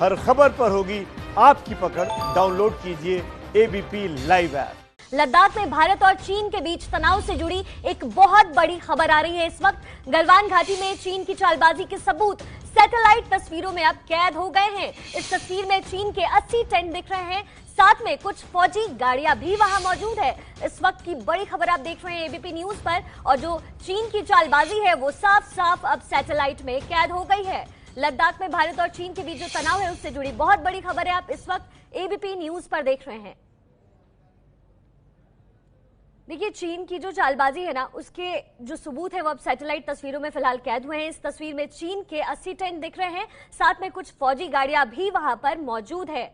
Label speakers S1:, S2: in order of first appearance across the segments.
S1: हर खबर पर होगी आपकी पकड़। डाउनलोड कीजिए एबीपी लाइव ऐप।
S2: लद्दाख में भारत और चीन के बीच तनाव से जुड़ी एक बहुत बड़ी खबर आ रही है। इस वक्त गलवान घाटी में चीन की चालबाजी के सबूत सैटेलाइट तस्वीरों में अब कैद हो गए हैं। इस तस्वीर में चीन के 80 टेंट दिख रहे हैं, साथ में कुछ फौजी गाड़ियां भी वहां मौजूद है। इस वक्त की बड़ी खबर आप देख रहे हैं एबीपी न्यूज पर, और जो चीन की चालबाजी है वो साफ साफ अब सैटेलाइट में कैद हो गई है। लद्दाख में भारत और चीन के बीच जो तनाव है उससे जुड़ी बहुत बड़ी खबर है, आप इस वक्त एबीपी न्यूज पर देख रहे हैं। देखिए, चीन की जो चालबाजी है ना, उसके जो सबूत है वो अब सैटेलाइट तस्वीरों में फिलहाल कैद हुए हैं। इस तस्वीर में चीन के 80 टेंट दिख रहे हैं, साथ में कुछ फौजी गाड़ियां भी वहां पर मौजूद है।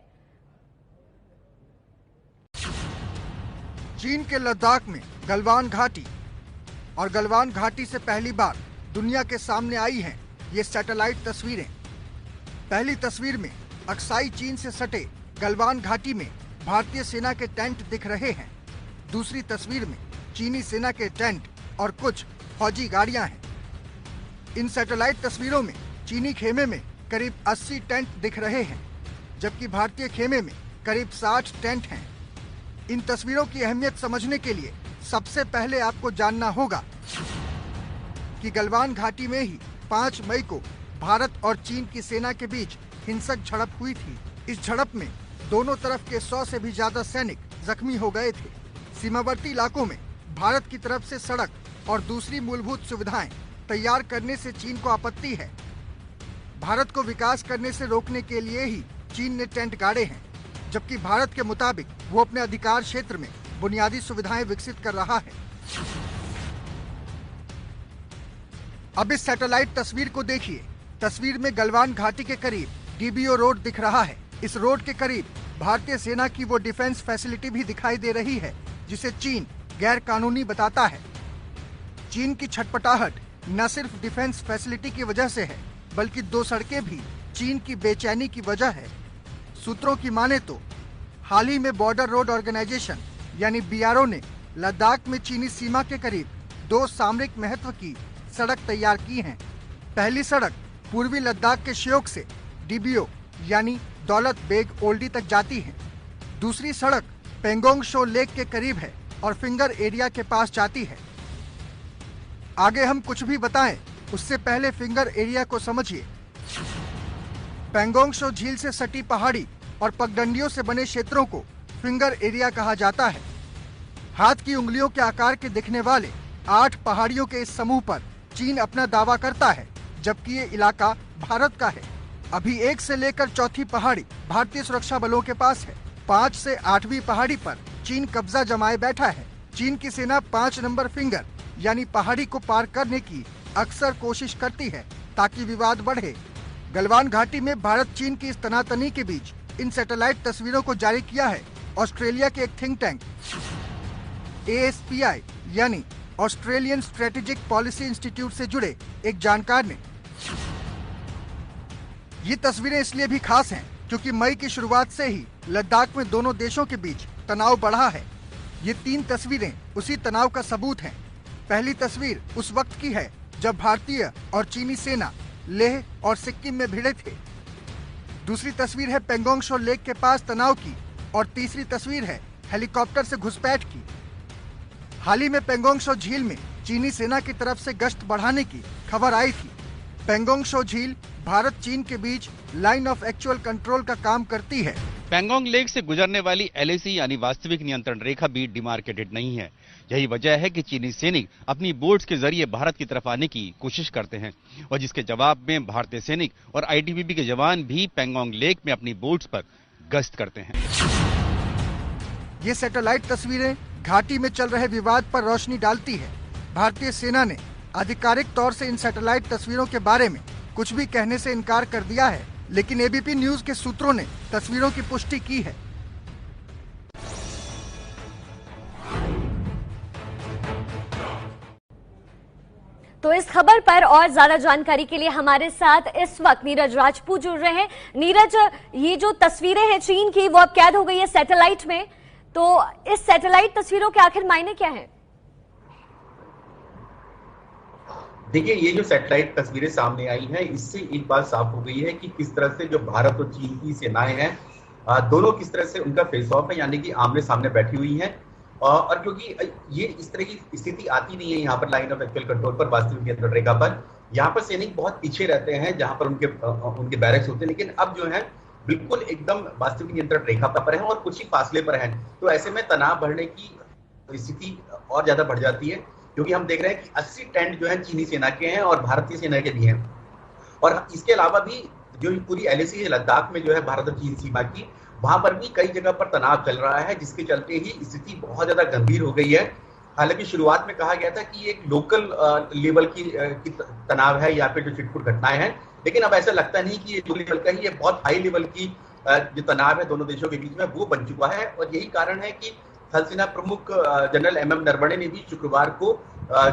S3: चीन के लद्दाख में गलवान घाटी, और गलवान घाटी से पहली बार दुनिया के सामने आई हैं ये सैटेलाइट तस्वीरें। पहली तस्वीर में अक्साई चीन से सटे गलवान घाटी में भारतीय सेना के टेंट दिख रहे हैं। दूसरी तस्वीर में चीनी सेना के टेंट और कुछ फौजी गाड़ियां हैं। इन सैटेलाइट तस्वीरों में चीनी खेमे में करीब 80 टेंट दिख रहे हैं, जबकि भारतीय खेमे में करीब 60 टेंट हैं। इन तस्वीरों की अहमियत समझने के लिए सबसे पहले आपको जानना होगा कि गलवान घाटी में ही 5 मई को भारत और चीन की सेना के बीच हिंसक झड़प हुई थी। इस झड़प में दोनों तरफ के 100 से भी ज्यादा सैनिक जख्मी हो गए थे। सीमावर्ती इलाकों में भारत की तरफ से सड़क और दूसरी मूलभूत सुविधाएं तैयार करने से चीन को आपत्ति है। भारत को विकास करने से रोकने के लिए ही चीन ने टेंट गाड़े हैं, जबकि भारत के मुताबिक वो अपने अधिकार क्षेत्र में बुनियादी सुविधाएं विकसित कर रहा है। अब इस सैटेलाइट तस्वीर को देखिए। तस्वीर में गलवान घाटी के करीब डीबीओ रोड दिख रहा है। इस रोड के करीब भारतीय सेना की वो डिफेंस फैसिलिटी भी दिखाई दे रही है जिसे चीन गैर कानूनी बताता है। चीन की छटपटाहट न सिर्फ डिफेंस फैसिलिटी की वजह से है, बल्कि 2 सड़कें भी चीन की बेचैनी की वजह है। सूत्रों की माने तो हाल ही में बॉर्डर रोड ऑर्गेनाइजेशन यानी बीआरओ ने लद्दाख में चीनी सीमा के करीब 2 सामरिक महत्व की सड़क तैयार की हैं। पहली सड़क पूर्वी लद्दाख के श्योक से डीबीओ यानी दौलत बेग ओल्डी तक जाती है। दूसरी सड़क पेंगोंग शो लेक के करीब है और फिंगर एरिया के पास जाती है। आगे हम कुछ भी बताएं उससे पहले फिंगर एरिया को समझिए। पेंगोंग शो झील से सटी पहाड़ी और पगडंडियों से बने क्षेत्रों को फिंगर एरिया कहा जाता है। हाथ की उंगलियों के आकार के दिखने वाले 8 पहाड़ियों के इस समूह पर चीन अपना दावा करता है, जबकि ये इलाका भारत का है। अभी 1 से लेकर 4थी पहाड़ी भारतीय सुरक्षा बलों के पास है। 5 से 8वीं पहाड़ी पर चीन कब्जा जमाए बैठा है। चीन की सेना 5 नंबर फिंगर यानी पहाड़ी को पार करने की अक्सर कोशिश करती है ताकि विवाद बढ़े। गलवान घाटी में भारत चीन की इस तनातनी के बीच इन सैटेलाइट तस्वीरों को जारी किया है ऑस्ट्रेलिया के एक थिंक टैंक ASPI यानी ऑस्ट्रेलियन स्ट्रेटेजिक पॉलिसी इंस्टीट्यूट से जुड़े एक जानकार ने। ये तस्वीरें इसलिए भी खास हैं क्योंकि मई की शुरुआत से ही लद्दाख में दोनों देशों के बीच तनाव बढ़ा है। ये 3 तस्वीरें उसी तनाव का सबूत हैं। पहली तस्वीर उस वक्त की है जब भारतीय और चीनी सेना लेह और सिक्किम में भिड़े थे। दूसरी तस्वीर है पेंगोंग शो लेक के पास तनाव की, और तीसरी तस्वीर है हेलीकॉप्टर से घुसपैठ की। हाल ही में पेंगोंग शो झील में चीनी सेना की तरफ से गश्त बढ़ाने की खबर आई थी। पेंगोंग शो झील भारत चीन के बीच लाइन ऑफ एक्चुअल कंट्रोल का काम करती है।
S4: पेंगोंग लेक से गुजरने वाली LAC यानी वास्तविक नियंत्रण रेखा भी डिमार्केटेड नहीं है। यही वजह है कि चीनी सैनिक अपनी बोट्स के जरिए भारत की तरफ आने की कोशिश करते हैं, और जिसके जवाब में भारतीय सैनिक और ITBP के जवान भी पेंगोंग लेक में अपनी बोट्स पर गश्त करते हैं।
S3: ये सैटेलाइट तस्वीरें घाटी में चल रहे विवाद पर रोशनी डालती है। भारतीय सेना ने आधिकारिक तौर से इन सैटेलाइट तस्वीरों के बारे में कुछ भी कहने से इनकार कर दिया है, लेकिन एबीपी न्यूज के सूत्रों ने तस्वीरों की पुष्टि की है।
S2: तो इस खबर पर और ज्यादा जानकारी के लिए हमारे साथ इस वक्त नीरज राजपूत जुड़ रहे हैं। नीरज, ये जो तस्वीरें हैं चीन की वो अब कैद हो गई है सैटेलाइट में, तो इस सैटेलाइट तस्वीरों के आखिर मायने क्या हैं?
S5: देखिए, ये जो सैटेलाइट तस्वीरें सामने आई हैं, इससे एक बात साफ हो गई है कि किस तरह से जो भारत और चीन की सेनाएं हैं, दोनों किस तरह से उनका फेस ऑफ है, यानी कि आमने सामने बैठी हुई हैं। और क्योंकि ये इस तरह की स्थिति आती नहीं है यहाँ पर लाइन ऑफ एक्चुअल कंट्रोल पर, वास्तविक नियंत्रण रेखा पर। यहाँ पर सैनिक बहुत पीछे रहते हैं जहां पर उनके बैरक्स होते हैं, लेकिन अब जो है बिल्कुल एकदम वास्तविक नियंत्रण रेखा पर है और कुछ ही फासले पर है। तो ऐसे में तनाव बढ़ने की स्थिति और ज्यादा बढ़ जाती है, क्योंकि हम देख रहे हैं कि 80 टेंट जो है चीनी सेना के हैं और भारतीय सेना के भी हैं। और इसके अलावा भी जो पूरी LAC है लद्दाख में जो है भारत और चीन सीमा की, वहां पर भी कई जगह पर तनाव चल रहा है, जिसके चलते ही स्थिति बहुत ज्यादा गंभीर हो गई है। हालांकि शुरुआत में कहा गया था कि ये एक लोकल लेवल की तनाव है या फिर जो छिटपुट घटनाएं हैं, लेकिन अब ऐसा लगता नहीं कि ये लोकल लेवल का ही, ये बहुत हाई लेवल की जो तनाव है दोनों देशों के बीच में वो बन चुका है। और यही कारण है कि थल सेना प्रमुख जनरल MM नरवणे ने भी शुक्रवार को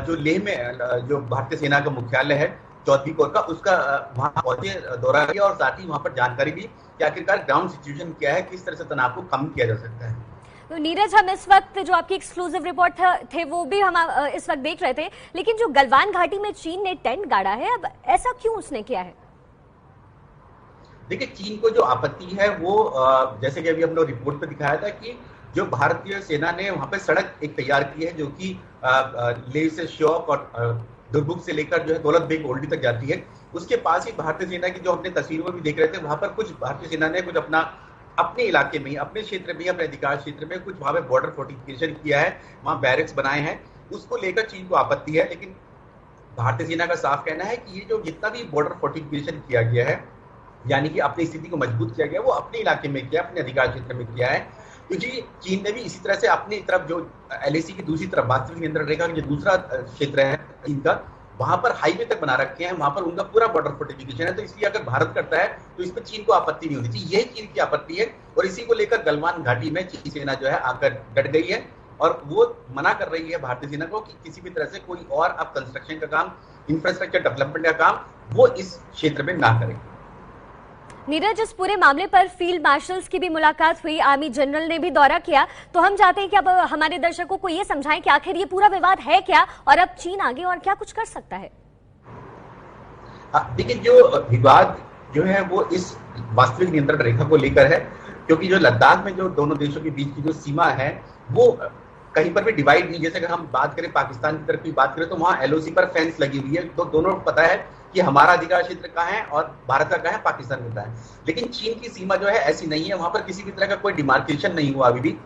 S5: जो लेह में जो भारतीय सेना का मुख्यालय है 4वीं कोर का, उसका वहां पहुंचे, दौरा किया और साथ ही वहां पर जानकारी दी कि आखिरकार ग्राउंड सिचुएशन क्या है, किस तरह से तनाव को कम किया जा सकता है।
S2: तो नीरज, हम इस वक्त जो आपकी एक्सक्लूसिव रिपोर्ट थे वो भी हम इस वक्त देख रहे थे, लेकिन जो गलवान घाटी में चीन ने टेंट गाड़ा है, अब ऐसा क्यों उसने किया है?
S5: देखिए, चीन को जो आपत्ति है वो जैसे कि अभी हमने रिपोर्ट पे दिखाया था कि जो भारतीय सेना ने वहां पे सड़क एक तैयार की है जो कि लेह से श्योक और दुर्बुक से लेकर जो है दौलत बेग ओल्डी तक जाती है, उसके पास ही भारतीय सेना की जो अपने तस्वीरों में भी देख रहे थे, वहां पर कुछ भारतीय सेना ने कुछ अपने इलाके में, अपने क्षेत्र में, अपने अधिकार क्षेत्र में कुछ वहां पे बॉर्डर फोर्टिफिकेशन किया है, वहां बैरक्स बनाए हैं। उसको लेकर चीन को आपत्ति है, लेकिन भारतीय सेना का साफ कहना है कि ये जो जितना भी बॉर्डर फोर्टिफिकेशन किया गया है, यानी कि अपनी स्थिति को मजबूत किया गया, वो अपने इलाके में किया, अपने अधिकार क्षेत्र में किया है। क्योंकि चीन ने भी इसी तरह से अपनी तरफ जो LAC की दूसरी तरफ वास्तविक नियंत्रण रेखा का जो दूसरा क्षेत्र है इनका, वहां पर हाईवे तक बना रखे हैं, वहां पर उनका पूरा बॉर्डर फोर्टिफिकेशन है। तो इसलिए अगर भारत करता है तो इस पर चीन को आपत्ति नहीं होनी चाहिए, यही चीन की आपत्ति है। और इसी को लेकर गलवान घाटी में चीनी सेना जो है आकर डट गई है और वो मना कर रही है भारतीय सेना को कि किसी भी तरह से कोई और अब कंस्ट्रक्शन का काम, इंफ्रास्ट्रक्चर डेवलपमेंट का काम वो इस क्षेत्र में ना करें।
S2: नीरज, इस पूरे मामले पर फील्ड मार्शल्स की भी मुलाकात हुई, आर्मी जनरल ने भी दौरा किया, तो हम चाहते हैं कि अब हमारे दर्शकों को ये समझाएं कि आखिर ये पूरा विवाद है क्या और अब चीन आगे और क्या कुछ कर सकता है।
S5: देखिए, जो विवाद जो है वो इस वास्तविक नियंत्रण रेखा को लेकर है, क्योंकि जो लद्दाख में जो दोनों देशों के बीच की जो सीमा है वो कहीं पर भी डिवाइड नहीं। जैसे अगर हम बात करें पाकिस्तान की तरफ की बात करें तो वहां LOC पर फेंस लगी हुई है, तो दोनों पता है कि हमारा अधिकार क्षेत्र कहाँ है और भारत का कहाँ है, पाकिस्तान का कहाँ है। लेकिन चीन की सीमा जो है ऐसी नहीं है, वहां पर किसी भी तरह का कोई डिमार्केशन नहीं हुआ अभी भी।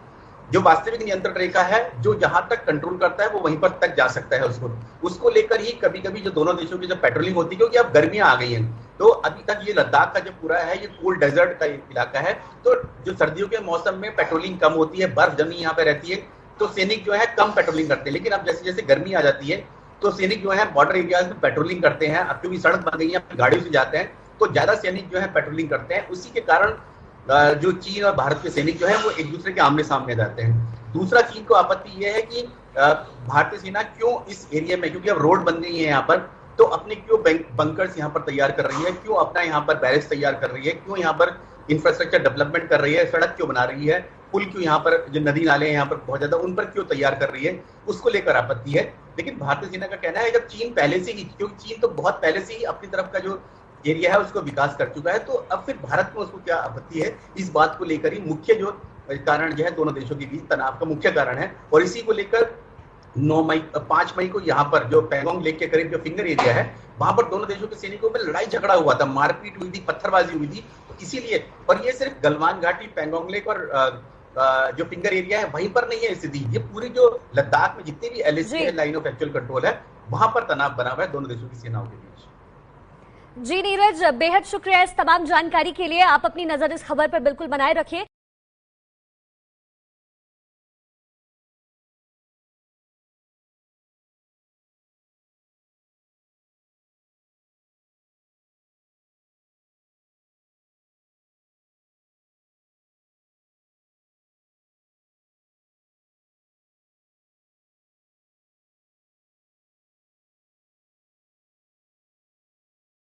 S5: जो वास्तविक नियंत्रण रेखा है, जो जहां तक कंट्रोल करता है वो वहीं पर तक जा सकता है। उसको लेकर ही कभी कभी जो दोनों देशों की जो पेट्रोलिंग होती है, क्योंकि अब गर्मियां आ गई हैं, तो अभी तक ये लद्दाख का जो पूरा है ये कोल्ड डेजर्ट का इलाका है, तो जो सर्दियों के मौसम में पेट्रोलिंग कम होती है, बर्फ जमी यहाँ पे रहती है, तो सैनिक जो है कम पेट्रोलिंग करते हैं। लेकिन अब जैसे जैसे गर्मी आ जाती है तो सैनिक जो है बॉर्डर एरियाज में पेट्रोलिंग करते हैं। अब क्योंकि सड़क बन गई है, गाड़ियों से जाते हैं, तो ज्यादा सैनिक जो है पेट्रोलिंग करते हैं। उसी के कारण जो चीन और भारत के सैनिक जो है वो एक दूसरे के आमने सामने जाते हैं। दूसरा, चीन को आपत्ति यह है कि भारतीय सेना क्यों इस एरिया में, क्योंकि अब रोड बन गई है यहाँ पर, तो अपने क्यों बंकर्स यहाँ पर तैयार कर रही है, क्यों अपना यहाँ पर बैरक्स तैयार कर रही है, क्यों यहाँ पर इंफ्रास्ट्रक्चर डेवलपमेंट कर रही है, सड़क क्यों बना रही है, पुल क्यों यहाँ पर, जो नदी नाले हैं यहाँ पर बहुत ज्यादा, उन पर क्यों तैयार कर रही है, उसको लेकर आपत्ति है। लेकिन भारतीय सेना का कहना है जब चीन पहले से ही, क्योंकि चीन तो बहुत पहले से ही अपनी तरफ का जो एरिया है उसको विकास कर चुका है, तो अब फिर भारत में उसको क्या आपत्ति है, इस बात को लेकर ही मुख्य जो कारण जो है दोनों देशों के बीच तनाव का मुख्य कारण है। और इसी को लेकर 5 मई को यहाँ पर जो पैंगोंग लेक के करीब जो फिंगर एरिया है, वहां पर दोनों देशों के सैनिकों में लड़ाई झगड़ा हुआ था, मारपीट हुई थी, पत्थरबाजी हुई थी। तो इसीलिए, और ये सिर्फ गलवान घाटी, पैंगोंग लेक और जो फिंगर एरिया है वहीं पर नहीं है स्थिति, ये पूरी जो लद्दाख में जितनी भी LAC line of actual control है वहां पर तनाव बना हुआ है दोनों देशों की सेनाओं के बीच।
S2: जी नीरज, बेहद शुक्रिया इस तमाम जानकारी के लिए। आप अपनी नजर इस खबर पर बिल्कुल बनाए रखिए।